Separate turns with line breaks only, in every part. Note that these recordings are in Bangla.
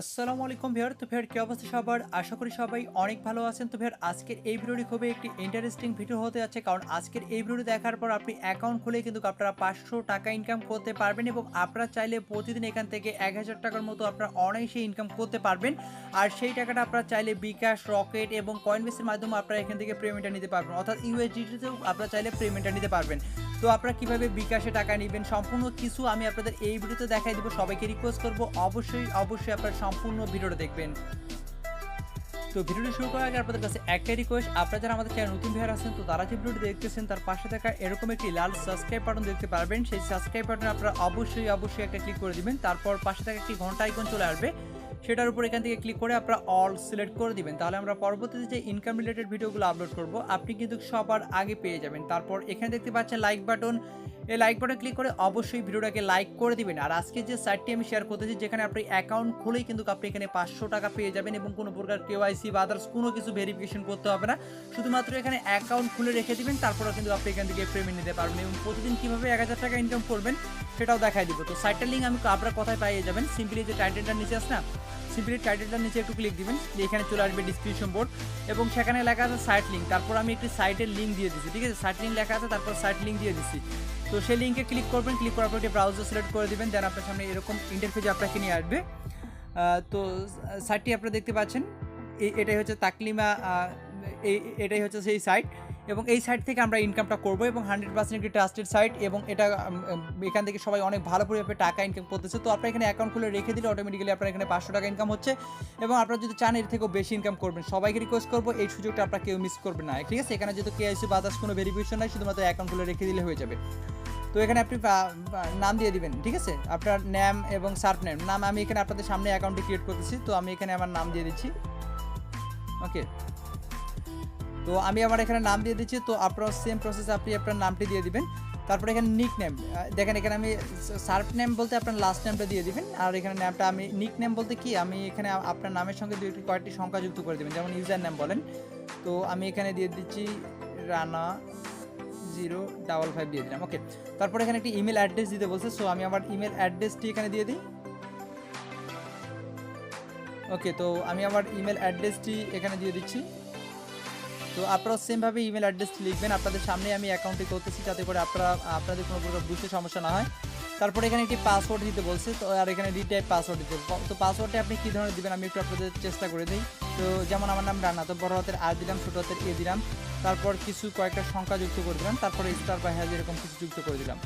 আসসালামু আলাইকুম ভিউয়ার। তো ভিউয়ার কি অবস্থা সবার? আশা করি সবাই অনেক ভালো আছেন। তো ভিউয়ার আজকের এই ভিডিওটি খুবই একটি ইন্টারেস্টিং ভিডিও হতে যাচ্ছে, কারণ আজকের এই ভিডিওটি দেখার পর আপনি অ্যাকাউন্ট খুলে কিন্তু আপনারা 500 টাকা ইনকাম করতে পারবেন এবং আপনারা চাইলে প্রতিদিন এখান থেকে 1000 টাকার মতো আপনারা অনায়াসে ইনকাম করতে পারবেন। আর সেই টাকাটা আপনারা চাইলে বিকাশ, রকেট এবং কয়েনবেসের মাধ্যমে আপনারা এখান থেকে পেমেন্টটা নিতে পারবেন, অর্থাৎ ইউএসডিটিতেও আপনারা চাইলে পেমেন্টটা নিতে পারবেন। তো আপনারা কিভাবে বিকাশে টাকা নেবেন সম্পূর্ণ কিছু আমি আপনাদের এই ভিডিওতে দেখাই দেবো। সবাইকে রিকোয়েস্ট করবো অবশ্যই আপনারা সম্পূর্ণ ভিডিওটা দেখবেন। তো ভিডিওটি শুরু করার আগে আপনাদের কাছে একটাই রিকোয়েস্ট, আপনারা যারা আমাদের চ্যানেল নতুন ভিউয়ার আছেন, তো তারা যে ভিডিওটি দেখতেছেন তার পাশে থাকা এরকম একটি লাল সাবস্ক্রাইব বাটন দেখতে পারবেন। সেই সাবস্ক্রাইব বাটনে আপনারা অবশ্যই একটা ক্লিক করে দিবেন। তারপর পাশে থাকা একটি ঘন্টা আইকন চলে আসবে, সেটার উপর এখান থেকে ক্লিক করে আপনারা অল সিলেক্ট করে দিবেন। তাহলে আমরা পরবর্তীতে যে ইনকাম রিলেটেড ভিডিওগুলো আপলোড করব আপনি কিন্তু সবার আগে পেয়ে যাবেন। তারপর এখানে দেখতে পাচ্ছেন লাইক বাটন, এই লাইক বাটনে ক্লিক করে অবশ্যই ভিডিওটাকে লাইক করে দিবেন। আর আজকে যে সাইটটি আমি শেয়ার করতেছি, যেখানে আপনি অ্যাকাউন্ট খুলেই কিন্তু আপনি এখানে 500 টাকা পেয়ে যাবেন এবং কোনো প্রকার কেওয়াইসি বা আদার্স কোনো কিছু ভেরিফিকেশন করতে হবে না। শুধুমাত্র এখানে অ্যাকাউন্ট খুলে রেখে দিবেন, তারপরে কিন্তু আপনি এখান থেকে পেমেন্ট নিতে পারবেন এবং প্রতিদিন কীভাবে 1000 টাকা ইনকাম করবেন সেটাও দেখাই দিব। তো সাইটটার লিঙ্ক আমি আপনার কথায় পেয়ে যাবেন। সিম্পলি যে টাইটেলটার নিচে আছে না, সিম্পলি টাইটেলটার নিচে একটু ক্লিক দিবেন, এখানে চলে আসবে ডিসক্রিপশন বোর্ড এবং সেখানে লেখা আছে সাইট লিঙ্ক। তারপর আমি একটি সাইটের লিঙ্ক দিয়ে দিচ্ছি, ঠিক আছে? সাইট লিঙ্ক লেখা আছে, তারপর সাইট লিঙ্ক দিয়ে দিচ্ছি। তো সেই লিঙ্কে ক্লিক করবেন, ক্লিক করার পর একটি ব্রাউজার সিলেক্ট করে দিবেন, দেন আপনার সামনে এরকম ইন্টারফেসে আপনাকে নিয়ে আসবে। তো সাইটটি আপনারা দেখতে পাচ্ছেন, এটাই হচ্ছে তাকলিমা, এটাই হচ্ছে সেই সাইট এবং এই সাইট থেকে আমরা ইনকামটা করবো এবং 100% একটি ট্রাস্টেড সাইট এবং এটা এখান থেকে সবাই অনেক ভালো পরিমাণে টাকা ইনকাম করতেছে। তো আপনারা এখানে অ্যাকাউন্ট খুলে রেখে দিলে অটোমেটিক্যালি আপনার এখানে 500 টাকা ইনকাম হচ্ছে এবং আপনারা যদি চান এর থেকেও বেশি ইনকাম করবেন, সবাইকে রিকোয়েস্ট করবো এই সুযোগটা আপনারা কেউ মিস করবেন না, ঠিক আছে? এখানে যেহেতু কেআইসি বা আদার্স কোনো ভেরিফিকেশন নাই, শুধুমাত্র অ্যাকাউন্ট খুলে রেখে দিলে হয়ে যাবে। তো এখানে আপনি নাম দিয়ে দিবেন, ঠিক আছে? আপনার নেম এবং সার্ফ নেম নাম আমি এখানে আপনাদের সামনে অ্যাকাউন্টে ক্রিয়েট করতেছি, তো আমি এখানে আমার নাম দিয়ে দিচ্ছি। ওকে, তো আমি আমার এখানে নাম দিয়ে দিচ্ছি। তো আপনার সেম প্রসেস আপনি আপনার নামটি দিয়ে দিবেন। তারপরে এখানে নিক নেম, দেখেন এখানে আমি সার্ফ নেম বলতে আপনার লাস্ট নেমটা দিয়ে দিবেন, আর এখানে নামটা আমি নিক নেম বলতে কি আমি এখানে আপনার নামের সঙ্গে কয়েকটি সংখ্যা যুক্ত করে দেবেন, যেমন ইউজার নেম বলেন। তো আমি এখানে দিয়ে দিচ্ছি রানা 055 দিয়ে দিলাম। ওকে, তারপরে এখানে একটি ইমেল অ্যাড্রেস দিতে বলছে, সো আমি আমার ইমেল অ্যাড্রেসটি এখানে দিয়ে দিই। ওকে, তো আমি আমার ইমেল অ্যাড্রেসটি এখানে দিয়ে দিচ্ছি। তো আপনারা সেমভাবে ইমেল অ্যাড্রেসটি লিখবেন, আপনাদের সামনে আমি অ্যাকাউন্টটি করতেছি যাতে করে আপনাদের কোনো প্রকার বুঝতে সমস্যা না হয়। তারপরে এখানে একটি পাসওয়ার্ড দিতে বলছে, তো আর এখানে রিটাইপ পাসওয়ার্ড দিতে। তো পাসওয়ার্ডটা আপনি কী ধরনের দেবেন আমি একটু আপনাদের চেষ্টা করে দিই। তো যেমন আমার নাম রানা, তো বড় হাতের আর দিলাম, ছোটো হাতের এ দিলাম, তারপর কিছু কয়েকটা সংখ্যা যুক্ত করে দিলাম, তারপরে স্টার বা হ্যাজ এরকম কিছু যুক্ত করে দিলাম।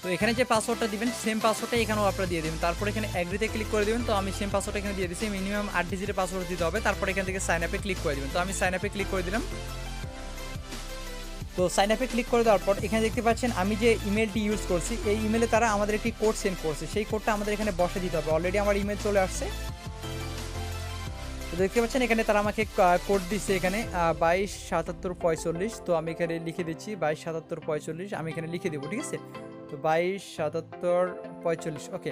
তো এখানে যে পাসওয়ার্ডটা দিবেন সেম পাসওয়ার্ডটা এখানেও আপনারা দিয়ে দেবেন। তারপর এখানে অ্যাগ্রিতে ক্লিক করে দেবেন। তো আমি সেম পাসওয়ার্ডটা এখানে দিয়ে দিচ্ছি, মিনিমাম 8 ডিজিটের পাসওয়ার্ড দিতে হবে। তারপর এখান থেকে সাইন আপে ক্লিক করে দেবেন। তো আমি সাইন আপে ক্লিক করে দিলাম। তো সাইন আপে ক্লিক করে দেওয়ার পর এখানে দেখতে পাচ্ছেন আমি যে ইমেলটি ইউজ করছি, এই ইমেলে তারা আমাদের একটি কোড সেন্ড করছে, সেই কোডটা আমাদের এখানে বসে দিতে হবে। অলরেডি আমার ইমেল চলে আসছে, তো দেখতে পাচ্ছেন এখানে তারা আমাকে কোড দিচ্ছে এখানে 227745। তো আমি এখানে লিখে দিচ্ছি 227745, আমি এখানে লিখে দেবো, ঠিক আছে? তো 227745, ওকে।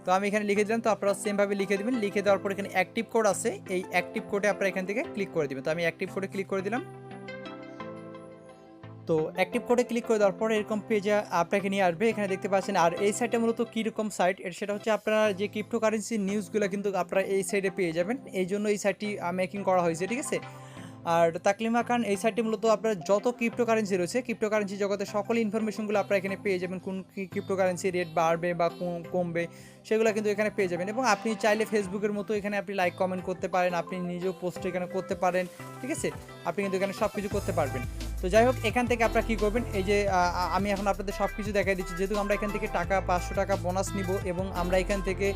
তো আমি এখানে লিখে দিলাম। তো আপনারা সেমভাবে লিখে দেবেন। লিখে দেওয়ার পর এখানে অ্যাক্টিভ কোড আছে, এই অ্যাক্টিভ কোডে আপনারা এখান থেকে ক্লিক করে দেবেন। তো আমি অ্যাক্টিভ কোডে ক্লিক করে দিলাম। তো অ্যাক্টিভ কোডে ক্লিক করে দেওয়ার পর এরকম পেজে আপনাকে নিয়ে আসবে, এখানে দেখতে পাচ্ছেন। আর এই সাইটে মূলত কীরকম সাইট, সেটা হচ্ছে আপনারা যে ক্রিপ্টোকারেন্সি নিউজগুলো কিন্তু আপনারা এই সাইডে পেয়ে যাবেন, এই জন্য এই সাইটটি মেকিং করা হয়েছে, ঠিক আছে? আর তাকলিমা খান এই সাইটটি মূলত আপনার যত ক্রিপ্টোকারেন্সি রয়েছে, ক্রিপ্টোকারেন্সি জগতে সকল ইনফরমেশনগুলো আপনারা এখানে পেয়ে যাবেন, কোন ক্রিপ্টোকারেন্সি রেট বাড়বে বা কমবে সেগুলো কিন্তু এখানে পেয়ে যাবেন। এবং আপনি চাইলে ফেসবুকের মতো এখানে আপনি লাইক কমেন্ট করতে পারেন, আপনি নিজেও পোস্ট এখানে করতে পারেন, ঠিক আছে? আপনি কিন্তু এখানে সব কিছু করতে পারবেন। তো যাই হোক, এখান থেকে আপনারা কী করবেন, এই যে আমি এখন আপনাদের সব কিছু দেখাই দিচ্ছি। যেহেতু আমরা এখান থেকে টাকা 500 টাকা বোনাস নিব এবং আমরা এখান থেকে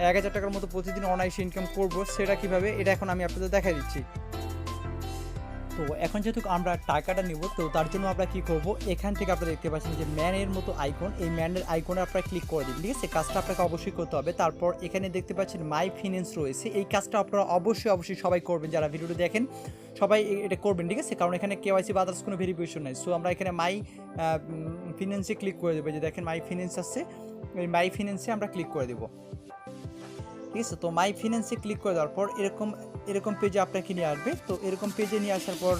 1000 টাকার মতো প্রতিদিন অনায়াসে ইনকাম করব, সেটা কীভাবে এটা এখন আমি আপনাদের দেখাই দিচ্ছি। তো এখন যেহেতু আমরা টাকাটা নিব, তো তার জন্য আমরা কী করব, এখান থেকে আপনারা দেখতে পাচ্ছেন যে ম্যানের মতো আইকন, এই ম্যানের আইকনে আপনারা ক্লিক করে দিন, ঠিক আছে? কাজটা আপনাকে অবশ্যই করতে হবে। তারপর এখানে দেখতে পাচ্ছেন মাই ফিন্যান্স রয়েছে, এই কাজটা আপনারা অবশ্যই সবাই করবেন, যারা ভিডিওটি দেখেন সবাই এটা করবেন, ঠিক আছে? কারণ এখানে কেওয়াইসি বা আদার্স কোনো ভেরিফিকেশন নাই। সো আমরা এখানে মাই ফিন্যান্সে ক্লিক করে দেবো, যে দেখেন মাই ফিন্যান্স আছে, এই মাই ফিন্যান্সে আমরা ক্লিক করে দেবো, ঠিক আছে? তো মাই ফিন্যান্সে ক্লিক করে দেওয়ার পর এরকম পেজে আপনাকে নিয়ে আসবে। তো এরকম পেজে নিয়ে আসার পর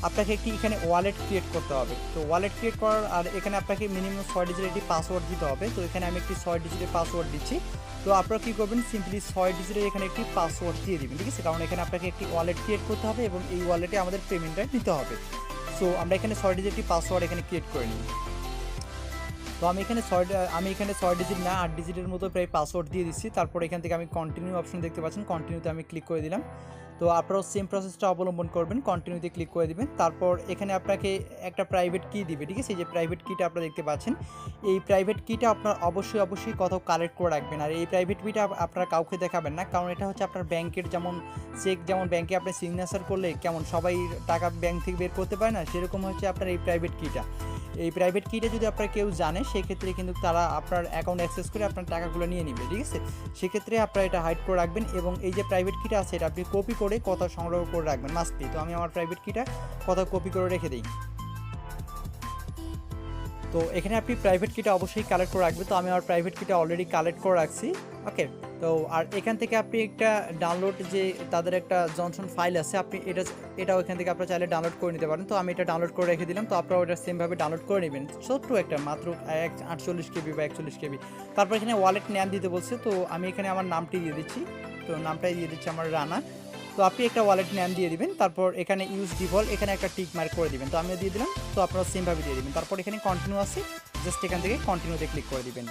আপনাকে একটি এখানে ওয়ালেট ক্রিয়েট করতে হবে। তো ওয়ালেট ক্রিয়েট করার আর এখানে আপনাকে মিনিমাম 6 ডিজিটের একটি পাসওয়ার্ড দিতে হবে। তো এখানে আমি একটি 6 ডিজিটের পাসওয়ার্ড দিচ্ছি। তো আপনারা কী করবেন, সিম্পলি 6 ডিজিটের এখানে একটি পাসওয়ার্ড দিয়ে দিবেন, ঠিক আছে? কারণ এখানে আপনাকে একটি ওয়ালেট ক্রিয়েট করতে হবে এবং এই ওয়ালেটে আমাদের পেমেন্টটা নিতে হবে। সো আমরা এখানে 6 ডিজিটের একটি পাসওয়ার্ড এখানে ক্রিয়েট করে নিই। তো আমি এখানে 6 ডিজিট না 8 ডিজিটের মতো প্রায় পাসওয়ার্ড দিয়ে দিচ্ছি। তারপর এখান থেকে আমি কন্টিনিউ অপশন দেখতে পাচ্ছেন, কন্টিনিউতে আমি ক্লিক করে দিলাম। তো আপনারাও সেম প্রসেসটা অবলম্বন করবেন, কন্টিনিউতে ক্লিক করে দিবেন। তারপর এখানে আপনাকে একটা প্রাইভেট কি দিবে, ঠিক আছে? এই যে প্রাইভেট কিটা আপনারা দেখতে পাচ্ছেন, এই প্রাইভেট কিটা আপনারা অবশ্যই কোথাও কালেক্ট করে রাখবেন। আর এই প্রাইভেট কিটা আপনারা কাউকে দেখাবেন না, কারণ এটা হচ্ছে আপনার ব্যাংকের যেমন চেক, যেমন ব্যাংকে আপনি সিগনেচার করলে কেমন সবাই টাকা ব্যাংক থেকে বের করতে পারে না, সেরকম হচ্ছে আপনার এই প্রাইভেট কিটা। এই প্রাইভেট কিটা যদি আপনার কেউ জানে, সেক্ষেত্রে কিন্তু তারা আপনার অ্যাকাউন্ট অ্যাক্সেস করে আপনার টাকাগুলো নিয়ে নেবে, ঠিক আছে? সেক্ষেত্রে আপনারা এটা হাইড করে রাখবেন এবং এই যে প্রাইভেট কিটা আছে এটা আপনি কপি করে কোথাও সংগ্রহ করে রাখবেন মাস্টলি। তো আমি আমার প্রাইভেট কিটা কোথাও কপি করে রেখে দিই। তো এখানে আপনি প্রাইভেট কিটা অবশ্যই কালেক্ট করে রাখবেন। তো আমি আমার প্রাইভেট কিটা অলরেডি কালেক্ট করে রাখছি, ওকে। তো আর এখান থেকে আপনি একটা ডাউনলোড, যে তাদের একটা জনসন ফাইল আছে, আপনি এটাও এখান থেকে আপনারা চাইলে ডাউনলোড করে নিতে পারেন। তো আমি এটা ডাউনলোড করে রেখে দিলাম। তো আপনারা ওটা সেমভাবে ডাউনলোড করে নেবেন, ছোট্ট একটা, মাত্র 48 কেবি বা 41 কেবি। তারপর এখানে ওয়ালেট নেম দিতে বলছে, তো আমি এখানে আমার নামটি দিয়ে দিচ্ছি। তো নামটাই দিয়ে দিচ্ছি আমার রানা। তো আপনি একটা ওয়ালেট নেম দিয়ে দিবেন। তারপর এখানে ইউজ ডিফল্ট, এখানে একটা টিক মার্ক করে দিবেন। তো আমিও দিয়ে দিলাম। তো আপনারা সেমভাবে দিয়ে দিবেন। তারপর এখানে কন্টিনিউ আছে, জাস্ট এখান থেকে কন্টিনিউতে ক্লিক করে দিবেন।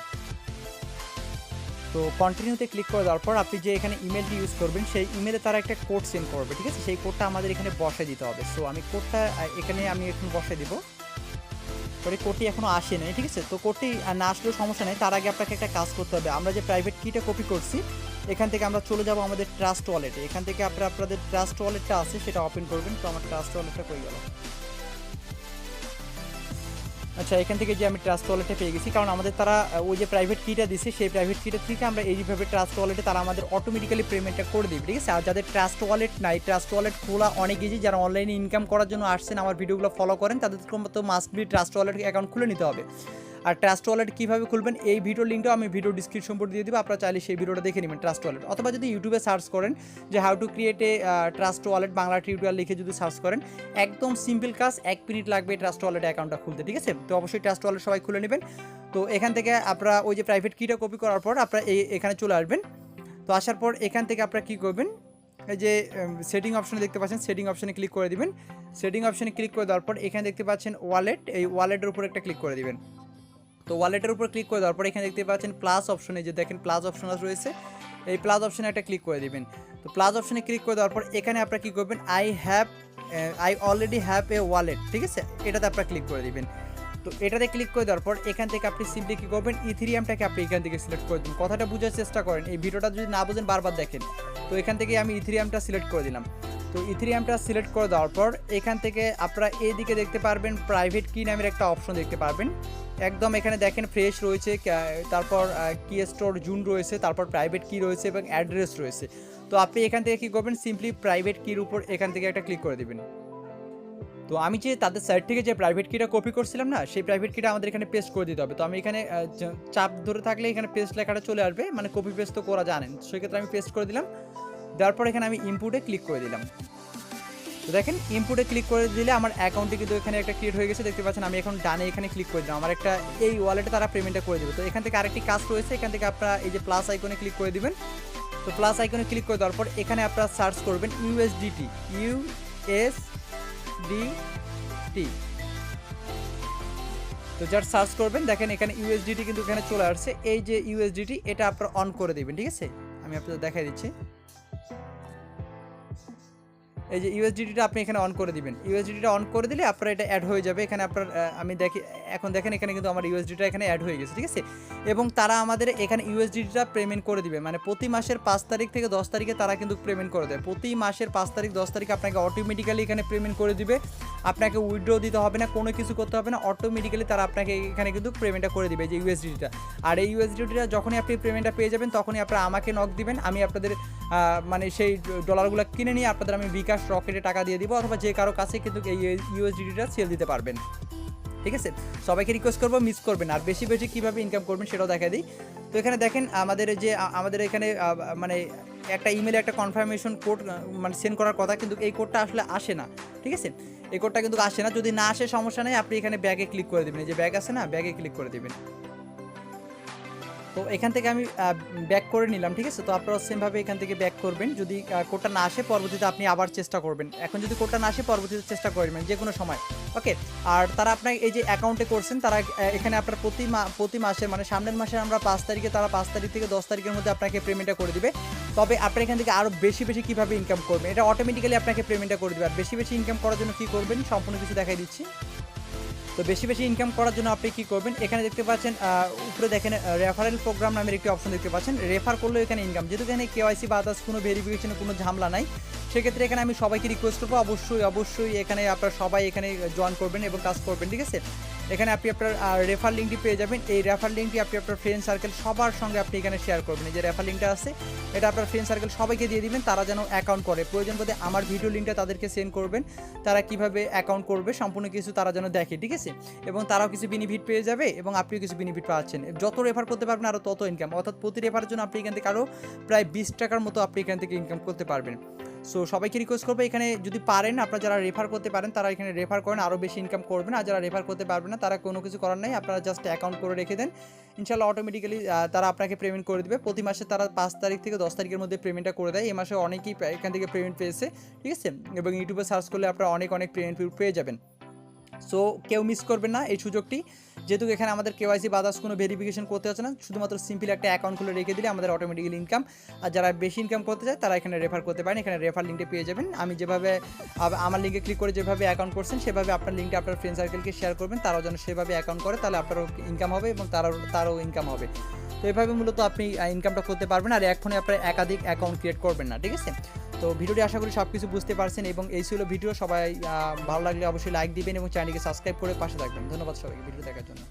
তো কন্টিনিউতে ক্লিক করে দেওয়ার পর আপনি যে এখানে ইমেলটি ইউজ করবেন, সেই ইমেলে তারা একটা কোড সেন্ড করবে, ঠিক আছে? সেই কোডটা আমাদের এখানে বসায় দিতে হবে। সো আমি কোডটা এখানে আমি এখন বসায় দিব। পরে কোডটি এখনও আসে নাই, ঠিক আছে? তো কোডটি না আসলেও সমস্যা নেই, তার আগে আপনাকে একটা কাজ করতে হবে। আমরা যে প্রাইভেট কিটা কপি করছি, এখান থেকে আমরা চলে যাব আমাদের ট্রাস্ট ওয়ালেটে। এখান থেকে আপনারা আপনাদের ট্রাস্ট ওয়ালেটটা আছে সেটা ওপেন করবেন। তো আমার ট্রাস্ট ওয়ালেটটা কই গেল? আচ্ছা, এখান থেকে যে আমি ট্রাস্ট ওয়ালেটে পেয়ে গেছি, কারণ আমাদের তারা ওই যে প্রাইভেট কিটা দিছে, সেই প্রাইভেট কিটা থেকে আমরা এইভাবে ট্রাস্ট ওয়ালেটে তারা আমাদের অটোমেটিক্যালি পেমেন্টটা করে দিবে, ঠিক আছে? আর যাদের ট্রাস্ট ওয়ালেট নাই, ট্রাস্ট ওয়ালেট খোলা অনেক ইজি, যারা অনলাইনে ইনকাম করার জন্য আসছেন, আমার ভিডিওগুলো ফলো করেন, তাদের তো must be trust wallet account খুলে নিতে হবে। আর ট্রাস্ট ওয়ালেট কীভাবে খুলবেন, এই ভিডিও লিঙ্কটাও আমি ভিডিও ডিসক্রিপশন বোর্ড দিয়ে দেবো, আপনারা চাইলে সেই ভিডিওটা দেখে নেবেন ট্রাস্ট ওয়ালেট। অথবা যদি ইউটিউবে সার্চ করেন যে how to create a trust wallet Bangla tutorial লিখে যদি সার্চ করেন, একদম সিম্পল কাজ, 1 মিনিট লাগবে ট্রাস্ট ওয়ালেট অ্যাকাউন্টটা খুলতে, ঠিক আছে? তো অবশ্যই ট্রাস্ট ওয়ালেট সবাই খুলে নেবেন। তো এখান থেকে আপনারা ওই যে প্রাইভেট কিটা কপি করার পর আপনারা এখানে চলে আসবেন। তো আসার পর এখান থেকে আপনারা কী করবেন, এই যে সেটিং অপশনে দেখতে পাচ্ছেন, সেটিং অপশনে ক্লিক করে দিবেন। সেটিং অপশনে ক্লিক করে দেওয়ার পর এখানে দেখতে পাচ্ছেন ওয়ালেট, এই ওয়ালেটের উপর একটা ক্লিক করে দিবেন। তো ওয়ালেটের উপর ক্লিক করে দেওয়ার পর এখানে দেখতে পাচ্ছেন প্লাস অপশনে, যে দেখেন প্লাস অপশন রয়েছে, এই প্লাস অপশনে একটা ক্লিক করে দিবেন। তো প্লাস অপশনে ক্লিক করে দেওয়ার পর এখানে আপনারা কী করবেন, I already have a wallet, ঠিক আছে? এটাতে আপনারা ক্লিক করে দিবেন। তো এটাতে ক্লিক করে দেওয়ার পর এখান থেকে আপনি সিম্পলি কী করবেন, ইথেরিয়ামটাকে আপনি এখান থেকে সিলেক্ট করে দিন। কথাটা বোঝার চেষ্টা করেন, এই ভিডিওটা যদি না বোঝেন বারবার দেখেন। তো এখান থেকে আমি ইথেরিয়ামটা সিলেক্ট করে দিলাম। তো ইথেরিয়ামটা সিলেক্ট করে দেওয়ার পর এখান থেকে আপনারা এইদিকে দেখতে পারবেন প্রাইভেট কি নামের একটা অপশন দেখতে পারবেন। একদম এখানে দেখেন ফ্রেশ রয়েছে, তারপর কি স্টোর জুন রয়েছে, তারপর প্রাইভেট কি রয়েছে এবং অ্যাড্রেস রয়েছে। তো আপনি এখান থেকে কী করবেন, সিম্পলি প্রাইভেট কির উপর এখান থেকে একটা ক্লিক করে দেবেন। তো আমি যে তাদের সাইট থেকে যে প্রাইভেট কিটা কপি করছিলাম না, সেই প্রাইভেট কিটা আমাদের এখানে পেস্ট করে দিতে হবে। তো আমি এখানে চাপ ধরে থাকলে এখানে পেস্ট লেখাটা চলে আসবে, মানে কপি পেস্ট তো করা জানেন, সেক্ষেত্রে আমি পেস্ট করে দিলাম। দেওয়ার পর এখানে আমি ইনপুটে ক্লিক করে দিলাম। তো দেখেন ইনপুটে ক্লিক করে দিলে আমার অ্যাকাউন্টে কিন্তু এখানে একটা ক্রিয়েট হয়ে গেছে, দেখতে পাচ্ছেন। আমি এখন ডানে এখানে ক্লিক করে দিলাম, আমার একটা এই ওয়ালেটে তারা পেমেন্টটা করে দেবে। তো এখান থেকে আরেকটি কাজ রয়েছে, এখান থেকে আপনারা এই যে প্লাস আইকনে ক্লিক করে দিবেন। তো প্লাস আইকনে ক্লিক করে দেওয়ার পর এখানে আপনারা সার্চ করবেন ইউএসডিটি। তো যার সার্চ করবেন দেখেন এখানে ইউএসডিটি কিন্তু এখানে চলে আসছে। এই যে ইউএসডিটি, এটা আপনারা অন করে দিবেন, ঠিক আছে? আমি আপনাদের দেখাই দিচ্ছি। এই যে ইউএসডিটিটা আপনি এখানে অন করে দিবেন। ইউএসডিটিটা অন করে দিলে আপনার এটা অ্যাড হয়ে যাবে এখানে। আপনার আমি দেখি এখন দেখেন এখানে কিন্তু আমার ইউএসডিটা এখানে অ্যাড হয়ে গেছে, ঠিক আছে? এবং তারা আমাদের এখানে ইউএসডিটা পেমেন্ট করে দিবে, মানে প্রতি মাসের 5 তারিখ থেকে 10 তারিখে তারা কিন্তু পেমেন্ট করে দেয়। প্রতি মাসের 5 তারিখ 10 তারিখ আপনাকে অটোমেটিক্যালি এখানে পেমেন্ট করে দিবে। আপনাকে উইথড্র দিতে হবে না, কোনো কিছু করতে হবে না, অটোমেটিক্যালি তারা আপনাকে এখানে কিন্তু পেমেন্টটা করে দিবে, যে ইউএসডিটা। আর এই ইউএসডিটা যখনই আপনি পেমেন্টটা পেয়ে যাবেন, তখনই আপনারা আমাকে নক দিবেন, আমি আপনাদের মানে সেই ডলারগুলো কিনে নিয়ে আপনাদের আমি বিকাশ রকেটে টাকা দিয়ে দিব, অথবা যে কারো কাছে কিন্তু এই ইউএসডিটা সেল দিতে পারবেন, ঠিক আছে? সবাইকে রিকোয়েস্ট করবো মিস করবেন। আর বেশি বেশি কীভাবে ইনকাম করবেন সেটাও দেখা দিই। তো এখানে দেখেন আমাদের এখানে মানে একটা ইমেলে একটা কনফার্মেশন কোড মানে সেন্ড করার কথা, কিন্তু এই কোডটা আসলে আসে না, ঠিক আছে? এই কোডটা কিন্তু আসে না। যদি না আসে সমস্যা নেই, আপনি এখানে ব্যাগে ক্লিক করে দেবেন, এই যে ব্যাগ আছে না, ব্যাগে ক্লিক করে দেবেন। তো এখান থেকে আমি ব্যাক করে নিলাম, ঠিক আছে? তো আপনারা সেমভাবে এখান থেকে ব্যাক করবেন। যদি কোডটা না আসে পরবর্তীতে আপনি আবার চেষ্টা করবেন। এখন যদি কোডটা না আসে পরবর্তীতে চেষ্টা করবেন যে কোনো সময়, ওকে? আর তারা আপনার এই যে অ্যাকাউন্টে করছেন, তারা এখানে আপনার প্রতি মাসের মানে সামনের মাসের আমরা 5 তারিখে, তারা 5 তারিখ থেকে 10 তারিখের মধ্যে আপনাকে পেমেন্টটা করে দিবে। তবে আপনি এখান থেকে আরও বেশি কীভাবে ইনকাম করবেন, এটা অটোমেটিক্যালি আপনাকে পেমেন্টটা করে দেবে। আর বেশি ইনকাম করার জন্য কী করবেন সম্পূর্ণ কিছু দেখাই দিচ্ছি। তো বেশি ইনকাম করার জন্য আপনি কী করবেন, এখানে দেখতে পাচ্ছেন উপরে দেখেন রেফারেল প্রোগ্রাম নামের একটি অপশন দেখতে পাচ্ছেন। রেফার করলেও এখানে ইনকাম, যেহেতু এখানে কেওয়াইসি বা আদার্স কোনো ভেরিফিকেশনের কোনো ঝামেলা নাই, সেক্ষেত্রে এখানে আমি সবাইকে রিকোয়েস্ট করবো অবশ্যই এখানে আপনারা সবাই এখানে জয়েন করবেন এবং কাজ করবেন, ঠিক আছে? এখানে আপনি আপনার রেফার লিঙ্কটি পেয়ে যাবেন। এই রেফার লিঙ্কটি আপনি আপনার ফ্রেন্ড সার্কেল সবার সঙ্গে আপনি এখানে শেয়ার করবেন। এই যে রেফার লিঙ্কটা আছে, এটা আপনার ফ্রেন্ড সার্কেল সবাইকে দিয়ে দিবেন, তারা যেন অ্যাকাউন্ট করে। প্রয়োজন বোধে আমার ভিডিও লিঙ্কটা তাদেরকে সেন্ড করবেন, তারা কিভাবে অ্যাকাউন্ট করবে সম্পূর্ণ কিছু তারা যেন দেখে, ঠিক আছে? এবং তারাও কিছু বেনিফিট পেয়ে যাবে এবং আপনিও কিছু বেনিফিট পাচ্ছেন। যত রেফার করতে পারবেন আরও তত ইনকাম, অর্থাৎ প্রতি রেফারের জন্য আপনি এখান থেকে আরও প্রায় 20 টাকার মতো আপনি এখান থেকে ইনকাম করতে পারবেন। সো সবাইকে রিকোয়েস্ট করবো, এখানে যদি পারেন আপনারা যারা রেফার করতে পারেন তারা এখানে রেফার করেন, আরও বেশি ইনকাম করবেন। আর যারা রেফার করতে পারবেন না তারা কোনো কিছু করার নেই, আপনারা জাস্ট অ্যাকাউন্ট করে রেখে দেন, ইনশাল্লাহ অটোমেটিক্যালি তারা আপনাকে পেমেন্ট করে দেবে। প্রতি মাসে তারা 5 তারিখ থেকে 10 তারিখের মধ্যে পেমেন্টটা করে দেয়। এই মাসে অনেকেই এখান থেকে পেমেন্ট পেয়েছে, ঠিক আছে? এবং ইউটিউবে সার্চ করলে আপনারা অনেক পেমেন্ট পেয়ে যাবেন। সো কেউ মিস করবেন না এই সুযোগটি, যেহেতু এখানে আমাদের কেওয়াইসি বা আদার্স কোনো ভেরিফিকেশন করতে হচ্ছে না, শুধুমাত্র সিম্পলি একটা অ্যাকাউন্ট খুলে রেখে দিলে আমাদের অটোমেটিক্যালি ইনকাম। আর যারা বেশি ইনকাম করতে চায় তারা এখানে রেফার করতে পারেন, এখানে রেফার লিঙ্কটা পেয়ে যাবেন। আমি যেভাবে আমার লিঙ্কে ক্লিক করে যেভাবে অ্যাকাউন্ট করছেন সেভাবে আপনার লিঙ্কটা আপনার ফ্রেন্ড সার্কেলকে শেয়ার করবেন, তারাও যেন সেভাবে অ্যাকাউন্ট করে, তাহলে আপনারও ইনকাম হবে এবং তারও ইনকাম হবে। তো এভাবে মূলত আপনি ইনকামটা করতে পারবেন, আর এখনই আপনার একাধিক অ্যাকাউন্ট ক্রিয়েট করবেন না, ঠিক আছে? তো ভিডিওটি আশা করি সব কিছু বুঝতে পারছেন এবং এই ছিল ভিডিও। সবাই ভালো লাগলে অবশ্যই লাইক দিবেন এবং চ্যানেলকে সাবস্ক্রাইব করে পাশে থাকবেন। ধন্যবাদ সবাইকে ভিডিও দেখার জন্য।